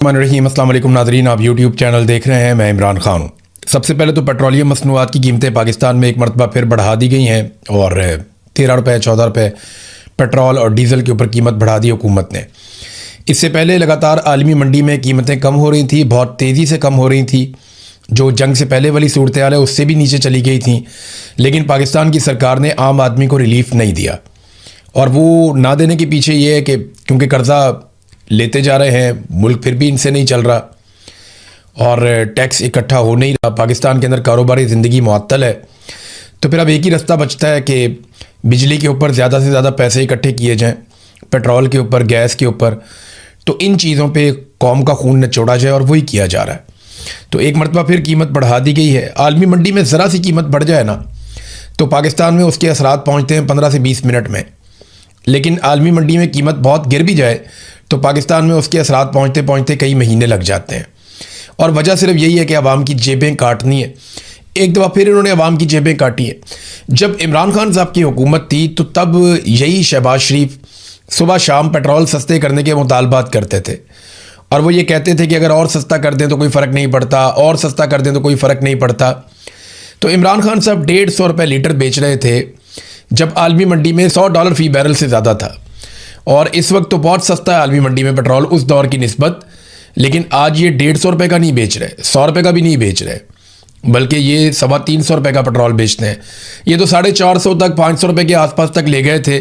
रहीम अस्सलाम वालेकुम नाज़रीन, आप यूट्यूब चैनल देख रहे हैं। मैं इमरान खान हूँ। सबसे पहले तो पेट्रोलियम मसनूआत की कीमतें पाकिस्तान में एक मरतबा फिर बढ़ा दी गई हैं और 13 रुपये 14 रुपये पेट्रोल और डीज़ल के ऊपर कीमत बढ़ा दी हुकूमत ने। इससे पहले लगातार आलमी मंडी में कीमतें कम हो रही थी, बहुत तेज़ी से कम हो रही थी। जो जंग से पहले वाली सूरत हाल है उससे भी नीचे चली गई थी, लेकिन पाकिस्तान की सरकार ने आम आदमी को रिलीफ नहीं दिया। और वो ना देने के पीछे ये है कि क्योंकि कर्ज़ा लेते जा रहे हैं, मुल्क फिर भी इनसे नहीं चल रहा और टैक्स इकट्ठा हो नहीं रहा, पाकिस्तान के अंदर कारोबारी ज़िंदगी मुअत्तल है। तो फिर अब एक ही रास्ता बचता है कि बिजली के ऊपर ज़्यादा से ज़्यादा पैसे इकट्ठे किए जाएं, पेट्रोल के ऊपर, गैस के ऊपर। तो इन चीज़ों पे कौम का खून निचोड़ा जाए और वही किया जा रहा है। तो एक मरतबा फिर कीमत बढ़ा दी गई है। आलमी मंडी में ज़रा सी कीमत बढ़ जाए ना तो पाकिस्तान में उसके असरात पहुँचते हैं 15 से 20 मिनट में, लेकिन आलमी मंडी में कीमत बहुत गिर भी जाए तो पाकिस्तान में उसके असरात पहुँचते पहुँचते कई महीने लग जाते हैं। और वजह सिर्फ यही है कि अवाम की जेबें काटनी है। एक दफ़ा फिर इन्होंने अवाम की जेबें काटी हैं। जब इमरान खान साहब की हुकूमत थी तो तब यही शहबाज शरीफ सुबह शाम पेट्रोल सस्ते करने के मुतालबात करते थे और वो ये कहते थे कि अगर और सस्ता कर दें तो कोई फ़र्क नहीं पड़ता, और सस्ता कर दें तो कोई फ़र्क नहीं पड़ता। तो इमरान खान साहब 150 रुपये लीटर बेच रहे थे जब आलमी मंडी में $100 फ़ी बैरल से ज़्यादा था। और इस वक्त तो बहुत सस्ता है आलमी मंडी में पेट्रोल उस दौर की निस्बत, लेकिन आज ये 150 रुपये का नहीं बेच रहे, 100 रुपये का भी नहीं बेच रहे, बल्कि ये 325 रुपये का पेट्रोल बेचते हैं। ये तो 450 तक, 500 रुपये के आसपास तक ले गए थे।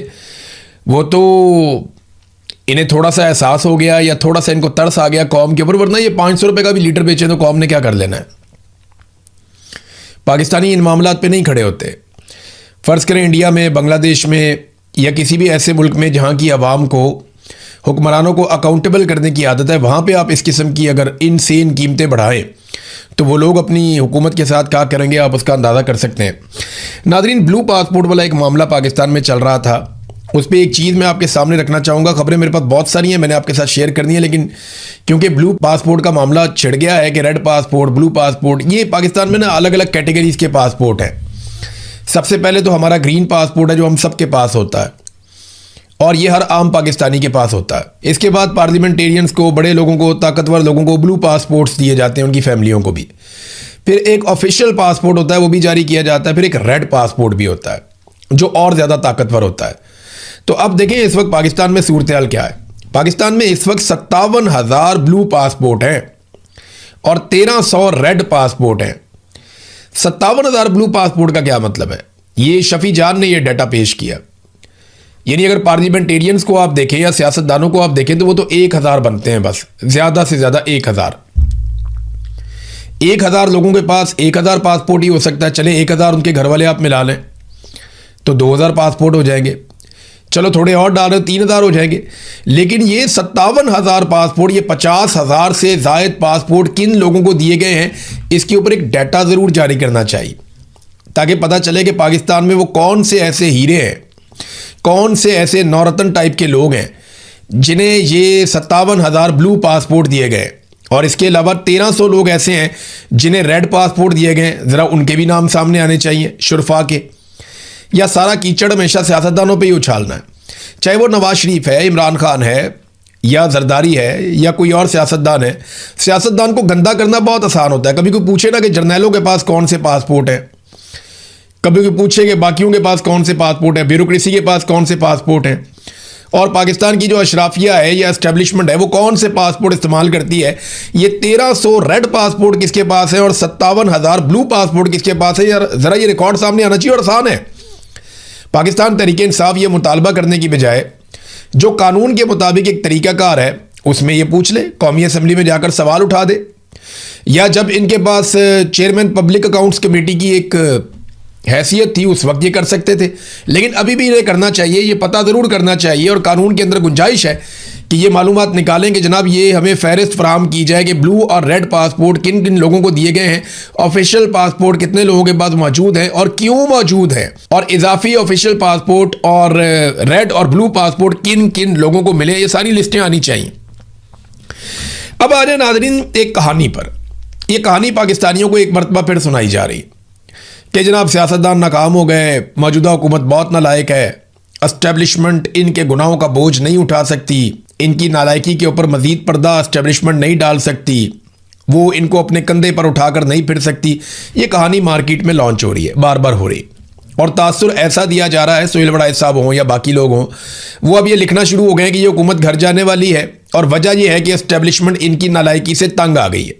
वो तो इन्हें थोड़ा सा एहसास हो गया या थोड़ा सा इनको तरस आ गया कौम के ऊपर, वरना ये 500 रुपये का भी लीटर बेचे तो कौम ने क्या कर लेना है। पाकिस्तानी इन मामलात पे नहीं खड़े होते। फ़र्ज़ करें इंडिया में, बांग्लादेश में या किसी भी ऐसे मुल्क में जहाँ की आवाम को, हुक्मरानों को अकाउंटेबल करने की आदत है, वहाँ पे आप इस किस्म की अगर इनसेन कीमतें बढ़ाएं तो वो लोग अपनी हुकूमत के साथ क्या करेंगे आप उसका अंदाज़ा कर सकते हैं। नाज़रीन, ब्लू पासपोर्ट वाला एक मामला पाकिस्तान में चल रहा था, उस पर एक चीज़ मैं आपके सामने रखना चाहूँगा। खबरें मेरे पास बहुत सारी हैं, मैंने आपके साथ शेयर करनी है, लेकिन क्योंकि ब्लू पासपोर्ट का मामला छिड़ गया है कि रेड पासपोर्ट, ब्लू पासपोर्ट, ये पाकिस्तान में ना अलग अलग कैटेगरीज़ के पासपोर्ट हैं। सबसे पहले तो हमारा ग्रीन पासपोर्ट है जो हम सब के पास होता है और ये हर आम पाकिस्तानी के पास होता है। इसके बाद पार्लियामेंटेरियंस को, बड़े लोगों को, ताकतवर लोगों को ब्लू पासपोर्ट्स दिए जाते हैं, उनकी फैमिलियों को भी। फिर एक ऑफिशियल पासपोर्ट होता है, वो भी जारी किया जाता है। फिर एक रेड पासपोर्ट भी होता है जो और ज़्यादा ताकतवर होता है। तो अब देखें इस वक्त पाकिस्तान में सूरत हाल क्या है। पाकिस्तान में इस वक्त 57,000 ब्लू पासपोर्ट हैं और 1,300 रेड पासपोर्ट हैं। 57,000 ब्लू पासपोर्ट का क्या मतलब है? ये शफी जान ने ये डाटा पेश किया। यानी अगर पार्लियामेंटेरियंस को आप देखें या सियासतदानों को आप देखें तो वो तो 1,000 बनते हैं, बस ज़्यादा से ज़्यादा 1,000 लोगों के पास 1,000 पासपोर्ट ही हो सकता है। चले 1,000 उनके घर वाले आप मिला लें तो 2,000 पासपोर्ट हो जाएंगे। चलो थोड़े और डाल रहे 3,000 हो जाएंगे। लेकिन ये 57,000 पासपोर्ट, ये 50,000 से ज़ायद पासपोर्ट किन लोगों को दिए गए हैं, इसके ऊपर एक डाटा ज़रूर जारी करना चाहिए ताकि पता चले कि पाकिस्तान में वो कौन से ऐसे हीरे हैं, कौन से ऐसे नौरतन टाइप के लोग हैं जिन्हें ये 57,000 ब्लू पासपोर्ट दिए गए। और इसके अलावा 1,300 लोग ऐसे हैं जिन्हें रेड पासपोर्ट दिए गए। ज़रा उनके भी नाम सामने आने चाहिए शुरफा के। या सारा कीचड़ हमेशा सियासतदानों पे ही उछालना है, चाहे वो नवाज शरीफ है, इमरान खान है या जरदारी है या कोई और सियासतदान है। सियासतदान को गंदा करना बहुत आसान होता है। कभी कोई पूछे ना कि जर्नैलों के पास कौन से पासपोर्ट हैं, कभी कोई पूछे कि बाकियों के पास कौन से पासपोर्ट है, ब्यूरोक्रेसी के पास कौन से पासपोर्ट हैं, और पाकिस्तान की जो अशराफिया है या एस्टेब्लिशमेंट है वो कौन से पासपोर्ट इस्तेमाल करती है। ये 1,300 रेड पासपोर्ट किसके पास है और 57,000 ब्लू पासपोर्ट किसके पास है, यार ज़रा ये रिकॉर्ड सामने आना चाहिए। और आसान है। पाकिस्तान तहरीक इंसाफ ये मुतालबा करने की बजाय जो कानून के मुताबिक एक तरीक़ाकार है उसमें ये पूछ ले, कौमी असम्बली में जाकर सवाल उठा दे, या जब इनके पास चेयरमैन पब्लिक अकाउंट्स कमेटी की एक हैसियत थी उस वक्त ये कर सकते थे। लेकिन अभी भी इन्हें करना चाहिए, ये पता ज़रूर करना चाहिए और कानून के अंदर गुंजाइश है कि ये मालूमात निकालें कि जनाब ये हमें फ़हरिस्त फराहम की जाए कि ब्लू और रेड पासपोर्ट किन किन लोगों को दिए गए हैं, ऑफिशियल पासपोर्ट कितने लोगों के पास मौजूद हैं और क्यों मौजूद हैं, और इजाफी ऑफिशियल पासपोर्ट और रेड और ब्लू पासपोर्ट किन किन लोगों को मिले। ये सारी लिस्टें आनी चाहिए। अब आ जाए नाज़रीन एक कहानी पर। यह कहानी पाकिस्तानियों को एक मरतबा फिर सुनाई जा रही कि जनाब सियासतदान नाकाम हो गए, मौजूदा हुकूमत बहुत नालायक है, एस्टेब्लिशमेंट इनके गुनाहों का बोझ नहीं उठा सकती, इनकी नालायकी के ऊपर मजीद पर्दा एस्टेब्लिशमेंट नहीं डाल सकती, वो इनको अपने कंधे पर उठाकर नहीं फिर सकती। ये कहानी मार्केट में लॉन्च हो रही है, बार बार हो रही, और तासुर ऐसा दिया जा रहा है, सोहेल वड़ाई साहब हों या बाकी लोग हों, वो अब ये लिखना शुरू हो गए हैं कि ये हुकूमत घर जाने वाली है, और वजह यह है कि एस्टेब्लिशमेंट इनकी नालायकी से तंग आ गई है।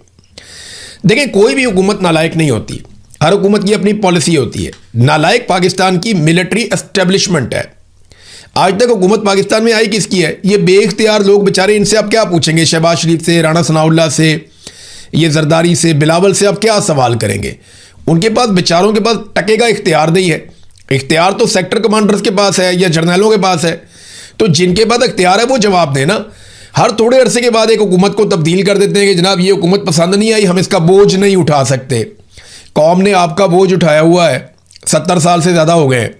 देखें, कोई भी हुकूमत नालायक नहीं होती, हर हुकूमत की अपनी पॉलिसी होती है। नालायक पाकिस्तान की मिलिट्री एस्टेब्लिशमेंट है। आज तक हुकूमत पाकिस्तान में आई किसकी है? ये बेइख्तियार लोग बेचारे, इनसे आप क्या पूछेंगे? शहबाज शरीफ से, राणा सनाउल्लाह से, ये जरदारी से, बिलावल से आप क्या सवाल करेंगे? उनके पास, बेचारों के पास टके का इख्तियार नहीं है। इख्तियार तो सेक्टर कमांडर्स के पास है या जर्नलों के पास है। तो जिनके पास इख्तियार है वो जवाब देना। हर थोड़े अरसे के बाद एक हुकूमत को तब्दील कर देते हैं कि जनाब ये हुकूमत पसंद नहीं आई, हम इसका बोझ नहीं उठा सकते। कौम ने आपका बोझ उठाया हुआ है, 70 साल से ज़्यादा हो गए हैं।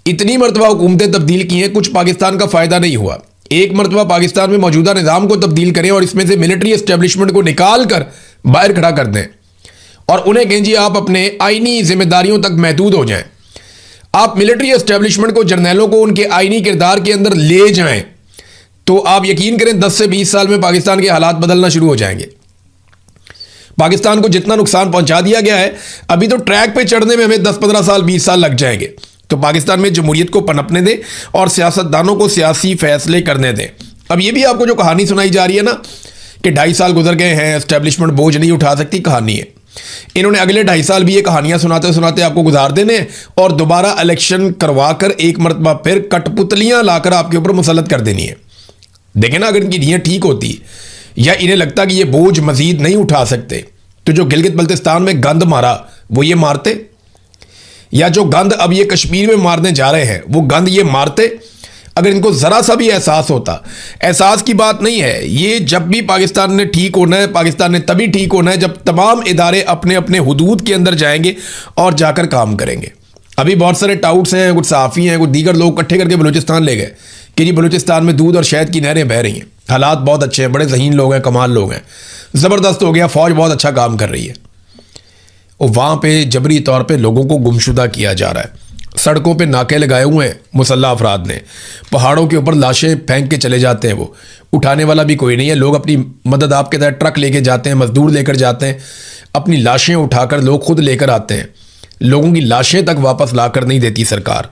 इतनी मरतबा हुकूमतें तब्दील की हैं, कुछ पाकिस्तान का फ़ायदा नहीं हुआ। एक मरतबा पाकिस्तान में मौजूदा निज़ाम को तब्दील करें और इसमें से मिलिट्री एस्टेब्लिशमेंट को निकाल कर बाहर खड़ा कर दें और उन्हें कहें जी आप अपने आईनी जिम्मेदारियों तक महदूद हो जाएं। आप मिलिट्री एस्टेब्लिशमेंट को, जर्नैलों को उनके आईनी किरदार के अंदर ले जाएं, तो आप यकीन करें 10 से 20 साल में पाकिस्तान के हालात बदलना शुरू हो जाएंगे। पाकिस्तान को जितना नुकसान पहुंचा दिया गया है, अभी तो ट्रैक पे चढ़ने में हमें 10-15 साल 20 साल लग जाएंगे। तो पाकिस्तान में जमहूरियत को पनपने दें और सियासतदानों को सियासी फैसले करने दें। अब ये भी आपको जो कहानी सुनाई जा रही है ना कि 2.5 साल गुजर गए हैं, एस्टेब्लिशमेंट बोझ नहीं उठा सकती, कहानी है। इन्होंने अगले 2.5 साल भी ये कहानियां सुनाते सुनाते आपको गुजार देने और दोबारा इलेक्शन करवा कर एक मरतबा फिर कठपुतलियां लाकर आपके ऊपर मुसल्लत कर देनी है। देखें ना, अगर इनकी नीयत ठीक होती या इन्हें लगता कि ये बोझ मजीद नहीं उठा सकते, तो जो गिलगित बल्तिस्तान में गंद मारा वो ये मारते, या जो गंद अब ये कश्मीर में मारने जा रहे हैं वो गंद ये मारते। अगर इनको ज़रा सा भी एहसास होता। एहसास की बात नहीं है, ये जब भी पाकिस्तान ने ठीक होना है, पाकिस्तान ने तभी ठीक होना है जब तमाम इदारे अपने अपने हुदूद के अंदर जाएंगे और जाकर काम करेंगे। अभी बहुत सारे टाउट्स हैं, कुछ सहाफ़ी हैं, कुछ दीगर लोग इकट्ठे करके बलूचिस्तान ले गए कि जी बलूचिस्तान में दूध और शहद की नहरें बह रही हैं, हालात बहुत अच्छे हैं, बड़े ज़हीन लोग हैं, कमाल लोग हैं, ज़बरदस्त हो गया, फ़ौज बहुत अच्छा काम कर रही है। और वहाँ पे जबरी तौर पे लोगों को गुमशुदा किया जा रहा है। सड़कों पे नाके लगाए हुए हैं मुसल्लह अफराद ने, पहाड़ों के ऊपर लाशें फेंक के चले जाते हैं, वो उठाने वाला भी कोई नहीं है। लोग अपनी मदद आपके तहत ट्रक लेके जाते हैं, मजदूर लेकर जाते हैं, अपनी लाशें उठाकर लोग खुद लेकर आते हैं। लोगों की लाशें तक वापस लाकर नहीं देती सरकार।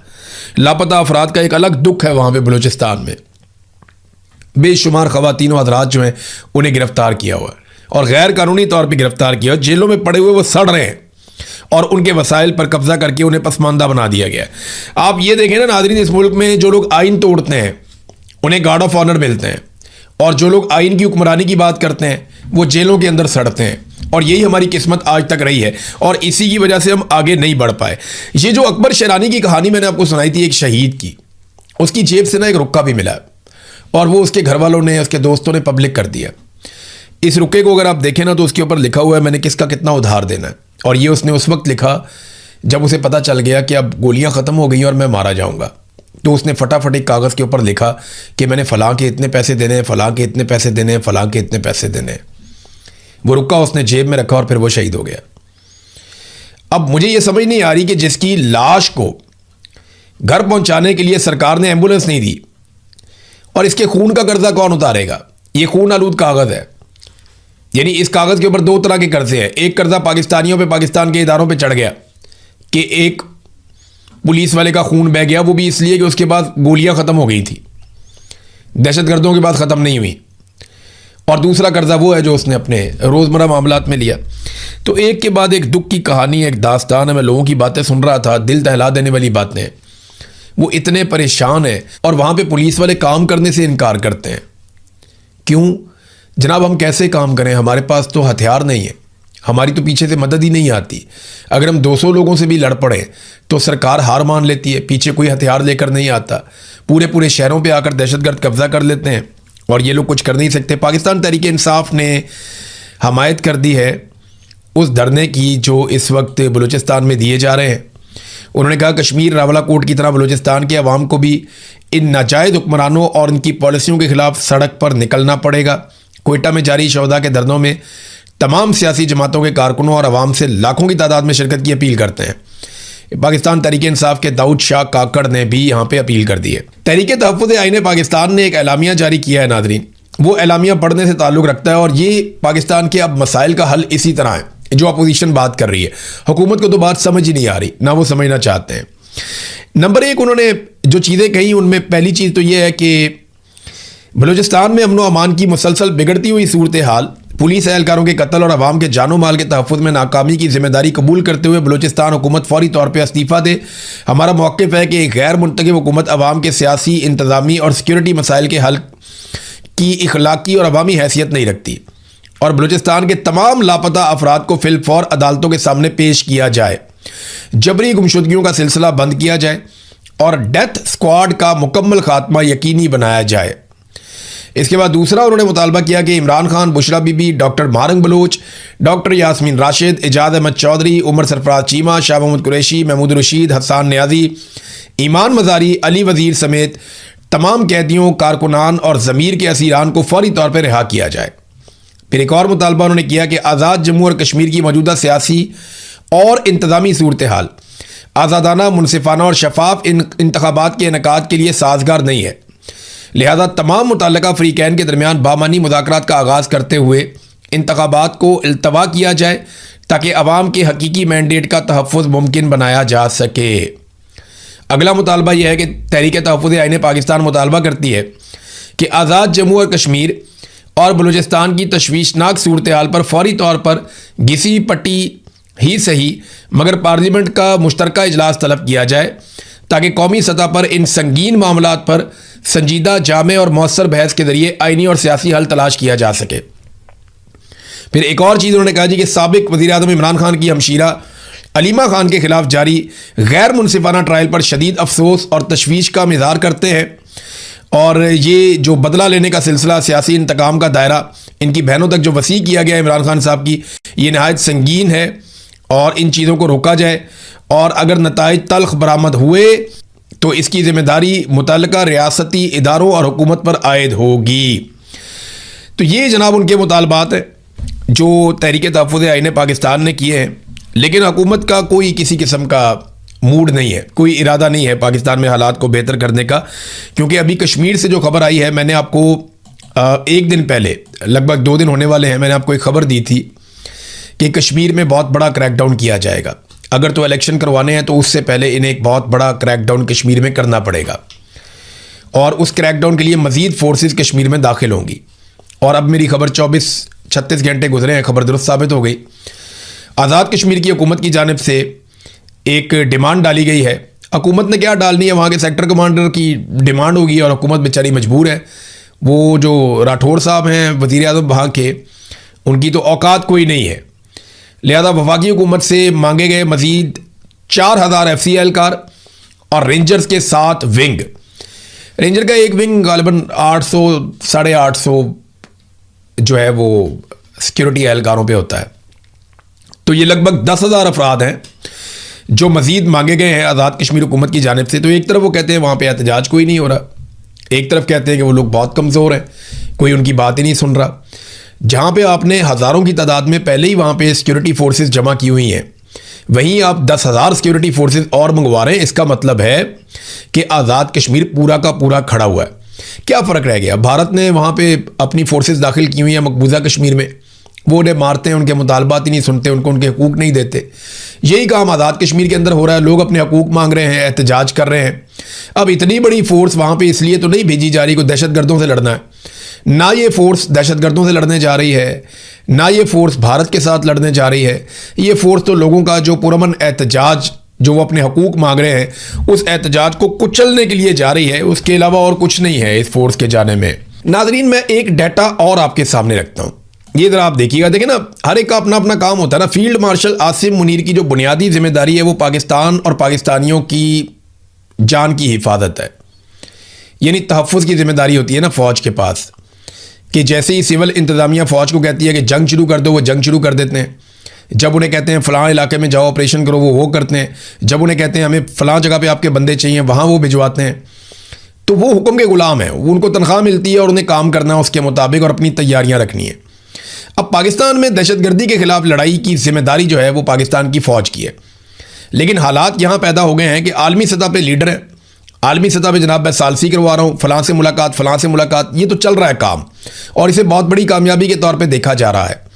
लापता अफराद का एक अलग दुख है वहाँ पर बलूचिस्तान में। बेशुमार ख़वातीन और हज़रात जो हैं उन्हें गिरफ्तार किया हुआ है और गैर कानूनी तौर पर गिरफ्तार किया, जेलों में पड़े हुए वो सड़ रहे हैं और उनके वसाइल पर कब्जा करके उन्हें पसमानदा बना दिया गया। आप ये देखें ना नाज़रीन, इस मुल्क में जो लोग आइन तोड़ते हैं उन्हें गार्ड ऑफ ऑनर मिलते हैं, और जो लोग आइन की हुक्मरानी की बात करते हैं वो जेलों के अंदर सड़ते हैं। और यही हमारी किस्मत आज तक रही है और इसी की वजह से हम आगे नहीं बढ़ पाए। ये जो अकबर शेरानी की कहानी मैंने आपको सुनाई थी, एक शहीद की, उसकी जेब से ना एक रुक्का भी मिला और वो उसके घर वालों ने, उसके दोस्तों ने पब्लिक कर दिया। इस रुक्के को अगर आप देखें ना तो उसके ऊपर लिखा हुआ है मैंने किसका कितना उधार देना है, और ये उसने उस वक्त लिखा जब उसे पता चल गया कि अब गोलियां ख़त्म हो गई और मैं मारा जाऊंगा। तो उसने फटाफट एक कागज़ के ऊपर लिखा कि मैंने फ़लाँ के इतने पैसे देने हैं, फ़लाँ के इतने पैसे देने हैं, फ़लाँ के इतने पैसे देने हैं। वो रुक्का उसने जेब में रखा और फिर वो शहीद हो गया। अब मुझे ये समझ नहीं आ रही कि जिसकी लाश को घर पहुंचाने के लिए सरकार ने एम्बुलेंस नहीं दी, और इसके खून का कर्जा कौन उतारेगा? ये खून आलूद कागज़ है। यानी इस कागज़ के ऊपर दो तरह के कर्जे हैं। एक कर्जा पाकिस्तानियों पे, पाकिस्तान के इदारों पे चढ़ गया कि एक पुलिस वाले का खून बह गया, वो भी इसलिए कि उसके बाद गोलियां ख़त्म हो गई थी, दहशतगर्दों के बाद ख़त्म नहीं हुई। और दूसरा कर्जा वो है जो उसने अपने रोज़मर्रा मामलात में लिया। तो एक के बाद एक दुख की कहानी, एक दास्तान है। मैं लोगों की बातें सुन रहा था, दिल दहला देने वाली बातें। वो इतने परेशान हैं और वहाँ पे पुलिस वाले काम करने से इनकार करते हैं। क्यों जनाब, हम कैसे काम करें? हमारे पास तो हथियार नहीं है, हमारी तो पीछे से मदद ही नहीं आती। अगर हम 200 लोगों से भी लड़ पड़े तो सरकार हार मान लेती है, पीछे कोई हथियार लेकर नहीं आता। पूरे पूरे शहरों पे आकर दहशतगर्द कब्जा कर लेते हैं और ये लोग कुछ कर नहीं सकते। पाकिस्तान तहरीक इंसाफ ने हमायत कर दी है उस धरने की जो इस वक्त बलूचिस्तान में दिए जा रहे हैं। उन्होंने कहा कश्मीर रावलाकोट की तरह बलूचिस्तान के अवाम को भी इन नाजायज़ हुक्मरानों और इनकी पॉलिसियों के खिलाफ सड़क पर निकलना पड़ेगा। कोयटा में जारी शोधा के धरनों में तमाम सियासी जमातों के कारकुनों और अवाम से लाखों की तादाद में शिरकत की अपील करते हैं। पाकिस्तान तहरीक इंसाफ के दाऊद शाह काकड़ ने भी यहाँ पे अपील कर दी है। तहरीक तहफ़्फ़ुज़ आईन पाकिस्तान ने एक एलामिया जारी किया है नाज़रीन, वो एलामिया पढ़ने से ताल्लुक़ रखता है और ये पाकिस्तान के अब मसाइल का हल इसी तरह है जो अपोजिशन बात कर रही है। हुकूमत को तो बात समझ ही नहीं आ रही, ना वो समझना चाहते हैं। नंबर एक, उन्होंने जो चीज़ें कही उनमें पहली चीज़ तो ये है कि बलूचिस्तान में अमन व अमान की मुसलसल बिगड़ती हुई सूरत हाल, पुलिस एहलकारों के कत्ल और अवाम के जानो माल के तहफ़्फ़ुज़ में नाकामी की जिम्मेदारी कबूल करते हुए बलूचिस्तान हुकूमत फौरी तौर पर इस्तीफ़ा दे। हमारा मौक़िफ़ है कि एक गैर मुंतखब हुकूमत अवाम के सियासी, इंतज़ामी और सिक्योरिटी मसाइल के हल की इखलाकी और अवामी हैसियत नहीं रखती और बलूचिस्तान के तमाम लापता अफराद को फिलफौर अदालतों के सामने पेश किया जाए, जबरी गुमशुदगियों का सिलसिला बंद किया जाए और डेथ स्क्वाड का मुकम्मल खात्मा यकीनी बनाया जाए। इसके बाद दूसरा, उन्होंने मुतालबा किया कि इमरान खान, बुशरा बीबी, डॉक्टर मारंग बलोच, डॉक्टर यास्मीन राशिद, एजाज अहमद चौधरी, उमर सरफराज चीमा, शाह महमूद कुरैशी, महमूद रशीद, हसान न्याजी, ईमान मज़ारी, अली वज़ीर समेत तमाम कैदियों, कारकुनान और ज़मीर के असीरान को फौरी तौर पर रिहा किया जाए। फिर एक और मुतालबा उन्होंने किया कि आज़ाद जम्मू और कश्मीर की मौजूदा सियासी और इंतज़ामी सूरत हाल आज़ादाना, मुनसिफाना और शफाफ इंतखाबात के इनेकाद के लिए साजगार नहीं है, लिहाजा तमाम मुतल्लिका फ़रीक़ैन के दरमियान बामानी मुज़ाकरात का आगाज़ करते हुए इंतखाबात को इल्तवा किया जाए ताकि अवाम के हकीकी मैंडेट का तहफ़्फ़ुज़ मुमकिन बनाया जा सके। अगला मुतालबा यह है कि तहरीक तहफ़्फ़ुज़ आईन पाकिस्तान मुतालबा करती है कि आज़ाद जम्मू और कश्मीर और बलूचिस्तान की तशवीशनाक सूरत हाल पर फौरी तौर पर घिसी पट्टी ही सही मगर पार्लियामेंट का मुश्तरका इजलास तलब किया जाए ताकि कौमी सतह पर इन संगीन मामलात पर संजीदा, जामे और मौसर बहस के जरिए आइनी और सियासी हल तलाश किया जा सके। फिर एक और चीज़ उन्होंने कहा जी कि साबिक वज़ीर आज़म इमरान खान की हमशीरा अलीमा खान के खिलाफ जारी गैर मुनसिफाना ट्रायल पर शदीद अफसोस और तशवीश का इज़हार करते हैं और ये जो बदला लेने का सिलसिला, सियासी इंतकाम का दायरा इनकी बहनों तक जो वसी किया गया इमरान खान साहब की, ये नहायत संगीन है और इन चीज़ों को रोका जाए और अगर नताइज तल्ख बरामद हुए तो इसकी ज़िम्मेदारी मुतल्लिका रियासती इदारों और हुकूमत पर आयद होगी। तो ये जनाब उनके मुतालबात हैं जो तहरीक तहफ़्फ़ुज़ आईन पाकिस्तान ने किए हैं, लेकिन हुकूमत का कोई किसी किस्म का मूड नहीं है, कोई इरादा नहीं है पाकिस्तान में हालात को बेहतर करने का, क्योंकि अभी कश्मीर से जो खबर आई है, मैंने आपको एक दिन पहले, लगभग 2 दिन होने वाले हैं, मैंने आपको एक खबर दी थी कि कश्मीर में बहुत बड़ा क्रैकडाउन किया जाएगा। अगर तो इलेक्शन करवाने हैं तो उससे पहले इन्हें एक बहुत बड़ा क्रैकडाउन कश्मीर में करना पड़ेगा और उस क्रैकडाउन के लिए मज़ीद फोर्सेस कश्मीर में दाखिल होंगी। और अब मेरी खबर 24-36 घंटे गुजरे हैं, खबर दुरुस्त साबित हो गई। आज़ाद कश्मीर की हुकूमत की जानिब से एक डिमांड डाली गई है। हुकूमत ने क्या डालनी है, वहाँ के सेक्टर कमांडर की डिमांड होगी और हुकूमत बेचारी मजबूर है। वो जो राठौड़ साहब हैं वज़ीर आज़म वहाँ के, उनकी तो औकात कोई नहीं है, लिहाजा वफाकी हुकूमत से मांगे गए मज़ीद 4000 FC एहलकार और रेंजर्स के 7 विंग। रेंजर का एक विंग गालिबन 800-850 जो है वो सिक्योरिटी एहलकारों पे होता है। तो ये लगभग 10,000 अफराद हैं जो मज़ीद मांगे गए हैं आज़ाद कश्मीर हुकूमत की जानिब से। तो एक तरफ वो कहते हैं वहाँ पे एहतजाज कोई नहीं हो रहा, एक तरफ कहते हैं कि वो लोग बहुत कमज़ोर हैं, कोई उनकी बात ही नहीं सुन रहा। जहाँ पे आपने हज़ारों की तादाद में पहले ही वहाँ पे सिक्योरिटी फोर्सेस जमा की हुई हैं, वहीं आप 10,000 सिक्योरिटी फोर्सेस और मंगवा रहे हैं। इसका मतलब है कि आज़ाद कश्मीर पूरा का पूरा खड़ा हुआ है। क्या फ़र्क रह गया? भारत ने वहाँ पे अपनी फोर्सेस दाखिल की हुई हैं मकबूजा कश्मीर में, वो उन्हें मारते हैं, उनके मुतालबात ही नहीं सुनते, उनको उनके हकूक़ नहीं देते। यही काम आज़ाद कश्मीर के अंदर हो रहा है, लोग अपने हकूक़ मांग रहे हैं, एहतजाज कर रहे हैं। अब इतनी बड़ी फोर्स वहाँ पे इसलिए तो नहीं भेजी जा रही कोई दहशतगर्दों से लड़ना है, ना ये फोर्स दहशतगर्दों से लड़ने जा रही है, ना ये फोर्स भारत के साथ लड़ने जा रही है। ये फोर्स तो लोगों का जो पुरअमन एहतजाज, जो वो अपने हकूक़ मांग रहे हैं, उस एहतजाज को कुचलने के लिए जा रही है, उसके अलावा और कुछ नहीं है इस फोर्स के जाने में। नाजरीन, मैं एक डाटा और आपके सामने रखता हूँ, ये ज़रा आप देखिएगा। देखिए ना, हर एक का अपना अपना काम होता है ना। फील्ड मार्शल आसिम मुनीर की जो बुनियादी जिम्मेदारी है वो पाकिस्तान और पाकिस्तानियों की जान की हिफाजत है, यानी तहफ़्फ़ुज़ की जिम्मेदारी होती है ना फ़ौज के पास, कि जैसे ही सिविल इंतज़ामिया फ़ौज को कहती है कि जंग शुरू कर दो, वो जंग शुरू कर देते हैं। जब उन्हें कहते हैं फ़लाँ इलाके में जाओ ऑपरेशन करो, वो करते हैं। जब उन्हें कहते हैं हमें फ़लाँ जगह पे आपके बंदे चाहिए, वहाँ वो भिजवाते हैं। तो वो हुक्म के ग़ुलाम हैं, उनको तनख्वाह मिलती है और उन्हें काम करना है उसके मुताबिक और अपनी तैयारियाँ रखनी है। अब पाकिस्तान में दहशतगर्दी के ख़िलाफ़ लड़ाई की जिम्मेदारी जो है वो पाकिस्तान की फ़ौज की है। लेकिन हालात यहाँ पैदा हो गए हैं कि आलमी सतह पे लीडर हैं, आलमी सतह पे जनाब मैं सालसी करवा रहा हूँ, फलां से मुलाकात, फलां से मुलाकात, ये तो चल रहा है काम और इसे बहुत बड़ी कामयाबी के तौर पे देखा जा रहा है।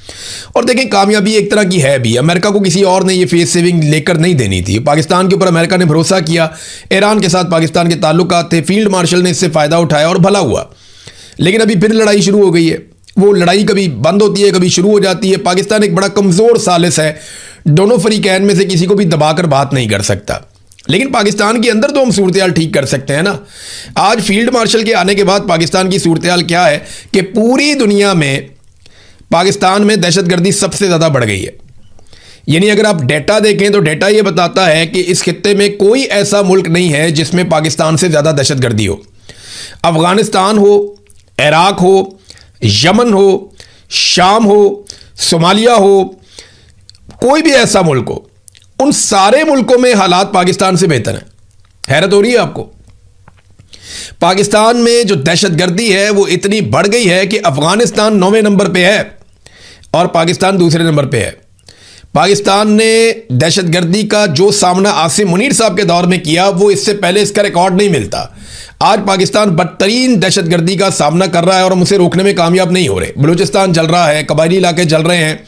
और देखें कामयाबी एक तरह की है भी, अमेरिका को किसी और ने ये फेस सेविंग लेकर नहीं देनी थी। पाकिस्तान के ऊपर अमेरिका ने भरोसा किया, ईरान के साथ पाकिस्तान के ताल्लुकात थे, फील्ड मार्शल ने इससे फ़ायदा उठाया और भला हुआ। लेकिन अभी फिर लड़ाई शुरू हो गई है, वो लड़ाई कभी बंद होती है कभी शुरू हो जाती है। पाकिस्तान एक बड़ा कमज़ोर सालिस है, दोनों फरीकैन में से किसी को भी दबाकर बात नहीं कर सकता। लेकिन पाकिस्तान के अंदर तो हम सूरत हाल ठीक कर सकते हैं ना। आज फील्ड मार्शल के आने के बाद पाकिस्तान की सूरत हाल क्या है कि पूरी दुनिया में पाकिस्तान में दहशतगर्दी सबसे ज़्यादा बढ़ गई है। यानी अगर आप डेटा देखें तो डेटा ये बताता है कि इस खित्ते में कोई ऐसा मुल्क नहीं है जिसमें पाकिस्तान से ज़्यादा दहशतगर्दी हो। अफ़गानिस्तान हो, इराक हो, यमन हो, शाम हो, सोमालिया हो, कोई भी ऐसा मुल्क हो, उन सारे मुल्कों में हालात पाकिस्तान से बेहतर हैं। हैरत हो रही है आपको। पाकिस्तान में जो दहशतगर्दी है वो इतनी बढ़ गई है कि अफ़गानिस्तान 9वें नंबर पे है और पाकिस्तान दूसरे नंबर पे है। पाकिस्तान ने दहशतगर्दी का जो सामना आसिम मुनीर साहब के दौर में किया वो इससे पहले इसका रिकॉर्ड नहीं मिलता। आज पाकिस्तान बदतरीन दहशतगर्दी का सामना कर रहा है और हम उसे रोकने में कामयाब नहीं हो रहे। बलूचिस्तान जल रहा है, कबायली इलाके जल रहे हैं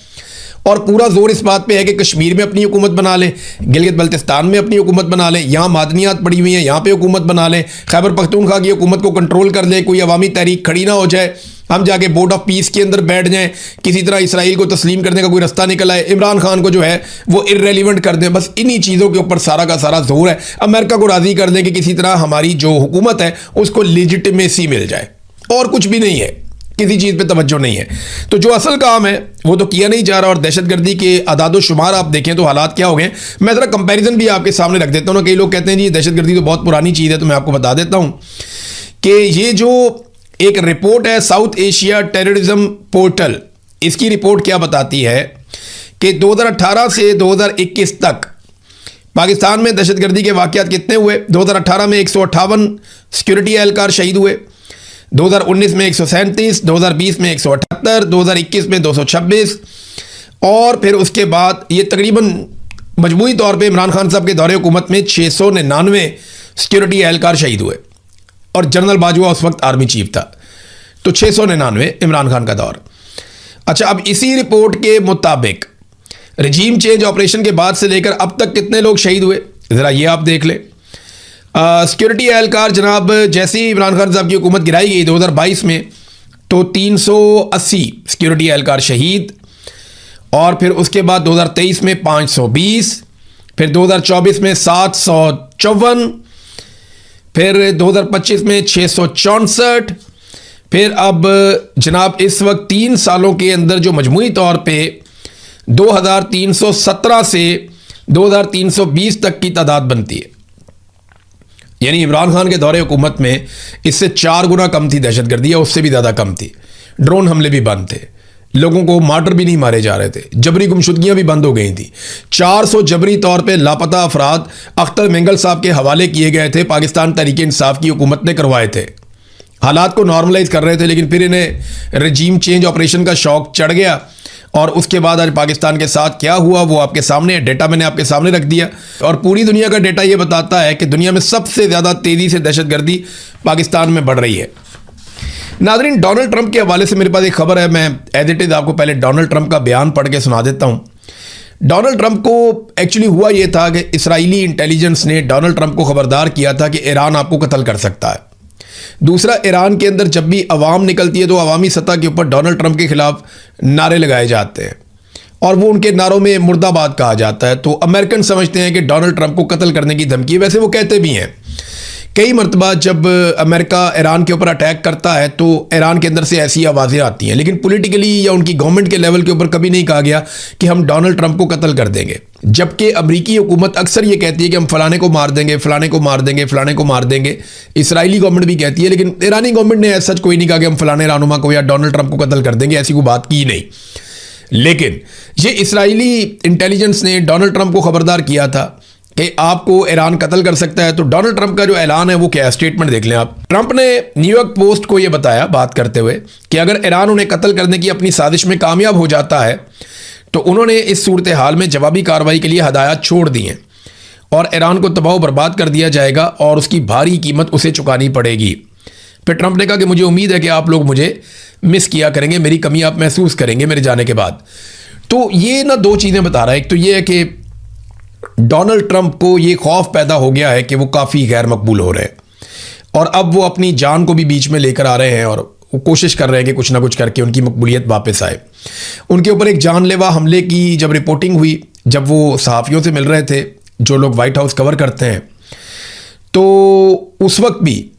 और पूरा जोर इस बात पे है कि कश्मीर में अपनी हुकूमत बना लें, गिलगित बल्तिस्तान में अपनी हुकूमत बना लें, यहाँ मादनियात पड़ी हुई हैं यहाँ पे हुकूमत बना लें, खैबर पख्तूनख्वा की हुकूमत को कंट्रोल कर लें, कोई अवामी तहरीक खड़ी ना हो जाए, हम जाके बोर्ड ऑफ पीस के अंदर बैठ जाएं, किसी तरह इसराइल को तस्लीम करने का कोई रास्ता निकल आए, इमरान खान को जो है वो इर्रेलिवेंट कर दें। बस इन्हीं चीज़ों के ऊपर सारा का सारा जोर है। अमेरिका को राज़ी कर दें कि किसी तरह हमारी जो हुकूमत है उसको लेजिटिमेसी मिल जाए, और कुछ भी नहीं है, किसी चीज़ पे तवज्जो नहीं है। तो जो असल काम है वो तो किया नहीं जा रहा। और दहशतगर्दी के आदाद शुमार आप देखें तो हालात क्या हो गए। मैं ज़रा कंपैरिजन भी आपके सामने रख देता हूँ ना। कई लोग कहते हैं जी दहशतगर्दी तो बहुत पुरानी चीज़ है, तो मैं आपको बता देता हूँ कि ये जो एक रिपोर्ट है साउथ एशिया टेररिज्म पोर्टल, इसकी रिपोर्ट क्या बताती है कि 2018 से 2021 तक पाकिस्तान में दहशतगर्दी के वाक़यात कितने हुए। 2018 में 158 सिक्योरिटी एहलकार शहीद हुए, 2019 में 137, 2020 में 178, 2021 में 226 और फिर उसके बाद ये तकरीबन मजमूई तौर पे इमरान खान साहब के दौरे हुकूमत में 699 सिक्योरिटी एहलकार शहीद हुए और जनरल बाजवा उस वक्त आर्मी चीफ था। तो 699 इमरान खान का दौर। अच्छा, अब इसी रिपोर्ट के मुताबिक रजीम चेंज ऑपरेशन के बाद से लेकर अब तक कितने लोग शहीद हुए ज़रा ये आप देख लें। सिक्योरिटी एहलकार जनाब जैसे ही इमरान खान साहब की हुकूमत गिराई गई 2022 में तो 380 सिक्योरिटी एहलकार शहीद, और फिर उसके बाद 2023 में 520, फिर 2024 में 754, फिर 2025 में 664, फिर अब जनाब इस वक्त 3 सालों के अंदर जो मजमूई तौर पे 2317 से 2320 तक की तादाद बनती है। यानी इमरान खान के दौरे हुकूमत में इससे 4 गुना कम थी दहशतगर्दी, या उससे भी ज़्यादा कम थी। ड्रोन हमले भी बंद थे, लोगों को मार्टर भी नहीं मारे जा रहे थे, जबरी गुमशुदगियाँ भी बंद हो गई थी। 400 जबरी तौर पे लापता अफराद अख्तर मेंगल साहब के हवाले किए गए थे, पाकिस्तान तहरीक इंसाफ की हुकूमत ने करवाए थे। हालात को नॉर्मलाइज कर रहे थे, लेकिन फिर इन्हें रजीम चेंज ऑपरेशन का शौक चढ़ गया और उसके बाद आज पाकिस्तान के साथ क्या हुआ वो आपके सामने है। डेटा मैंने आपके सामने रख दिया और पूरी दुनिया का डेटा ये बताता है कि दुनिया में सबसे ज़्यादा तेज़ी से दहशतगर्दी पाकिस्तान में बढ़ रही है। नाज़रीन, डोनाल्ड ट्रंप के हवाले से मेरे पास एक खबर है, मैं एज इट इज़ आपको पहले डोनाल्ड ट्रंप का बयान पढ़ के सुना देता हूँ। डोनाल्ड ट्रंप को एक्चुअली हुआ ये था कि इसराइली इंटेलिजेंस ने डोनाल्ड ट्रंप को खबरदार किया था कि ईरान आपको कत्ल कर सकता है। दूसरा, ईरान के अंदर जब भी अवाम निकलती है तो अवामी सतह के ऊपर डोनाल्ड ट्रंप के खिलाफ नारे लगाए जाते हैं और वो उनके नारों में मुर्दाबाद कहा जाता है। तो अमेरिकन समझते हैं कि डोनाल्ड ट्रंप को कत्ल करने की धमकी, वैसे वो कहते भी हैं। कई मरतबा जब अमेरिका ईरान के ऊपर अटैक करता है तो ईरान के अंदर से ऐसी आवाज़ें आती हैं, लेकिन पॉलिटिकली या उनकी गवर्नमेंट के लेवल के ऊपर कभी नहीं कहा गया कि हम डोनाल्ड ट्रंप को कत्ल कर देंगे। जबकि अमरीकी हुकूमत अक्सर ये कहती है कि हम फलाने को मार देंगे, फलाने को मार देंगे, फलाने को मार देंगे। इसराइली गवर्नमेंट भी कहती है, लेकिन ईरानी गवर्नमेंट ने ऐसा कोई नहीं कहा कि हम फलाने रहनुमा को या डोनाल्ड ट्रंप को कत्ल कर देंगे, ऐसी कोई बात की नहीं। लेकिन ये इसराइली इंटेलिजेंस ने डोनाल्ड ट्रंप को खबरदार किया था कि आपको ईरान कत्ल कर सकता है। तो डोनाल्ड ट्रंप का जो ऐलान है वो क्या है, स्टेटमेंट देख लें आप। ट्रंप ने न्यूयॉर्क पोस्ट को ये बताया बात करते हुए कि अगर ईरान उन्हें कत्ल करने की अपनी साजिश में कामयाब हो जाता है तो उन्होंने इस सूरत हाल में जवाबी कार्रवाई के लिए हदायत छोड़ दी हैं। और ईरान को तबाह बर्बाद कर दिया जाएगा और उसकी भारी कीमत उसे चुकानी पड़ेगी। फिर ट्रंप ने कहा कि मुझे उम्मीद है कि आप लोग मुझे मिस किया करेंगे, मेरी कमी आप महसूस करेंगे मेरे जाने के बाद। तो ये ना दो चीज़ें बता रहा है। एक तो ये है कि डोनाल्ड ट्रंप को ये खौफ पैदा हो गया है कि वो काफ़ी गैर मकबूल हो रहे हैं और अब वो अपनी जान को भी बीच में लेकर आ रहे हैं और वो कोशिश कर रहे हैं कि कुछ ना कुछ करके उनकी मकबूलियत वापस आए। उनके ऊपर एक जानलेवा हमले की जब रिपोर्टिंग हुई, जब वो सहाफ़ियों से मिल रहे थे जो लोग वाइट हाउस कवर करते हैं, तो उस वक्त भी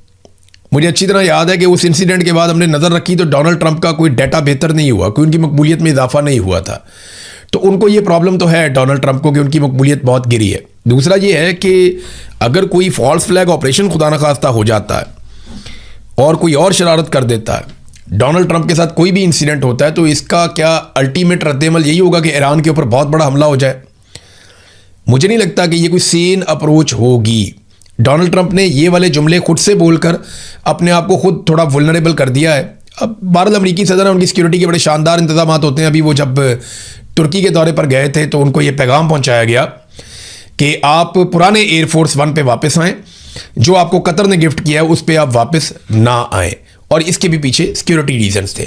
मुझे अच्छी तरह याद है कि उस इंसिडेंट के बाद हमने नज़र रखी तो डोनाल्ड ट्रंप का कोई डाटा बेहतर नहीं हुआ, कोई उनकी मकबूलियत में इजाफा नहीं हुआ था। तो उनको ये प्रॉब्लम तो है डोनाल्ड ट्रंप को कि उनकी मकबूलियत बहुत गिरी है। दूसरा ये है कि अगर कोई फॉल्स फ्लैग ऑपरेशन खुदा न खास्ता हो जाता है और कोई और शरारत कर देता है, डोनाल्ड ट्रंप के साथ कोई भी इंसिडेंट होता है, तो इसका क्या अल्टीमेट रद्देमल यही होगा कि ईरान के ऊपर बहुत बड़ा हमला हो जाए। मुझे नहीं लगता कि ये कोई सेन अप्रोच होगी। डोनाल्ड ट्रंप ने ये वाले जुमले खुद से बोलकर अपने आप को खुद थोड़ा वुल्नरेबल कर दिया है। अब भारत अमेरिकी सदर है, उनकी सिक्योरिटी के बड़े शानदार इंतजाम होते हैं। अभी वो जब तुर्की के दौरे पर गए थे तो उनको ये पैगाम पहुंचाया गया कि आप पुराने एयरफोर्स 1 पे वापस आएँ, जो आपको कतर ने गिफ्ट किया है उस पर आप वापस ना आएँ, और इसके भी पीछे सिक्योरिटी रीजंस थे।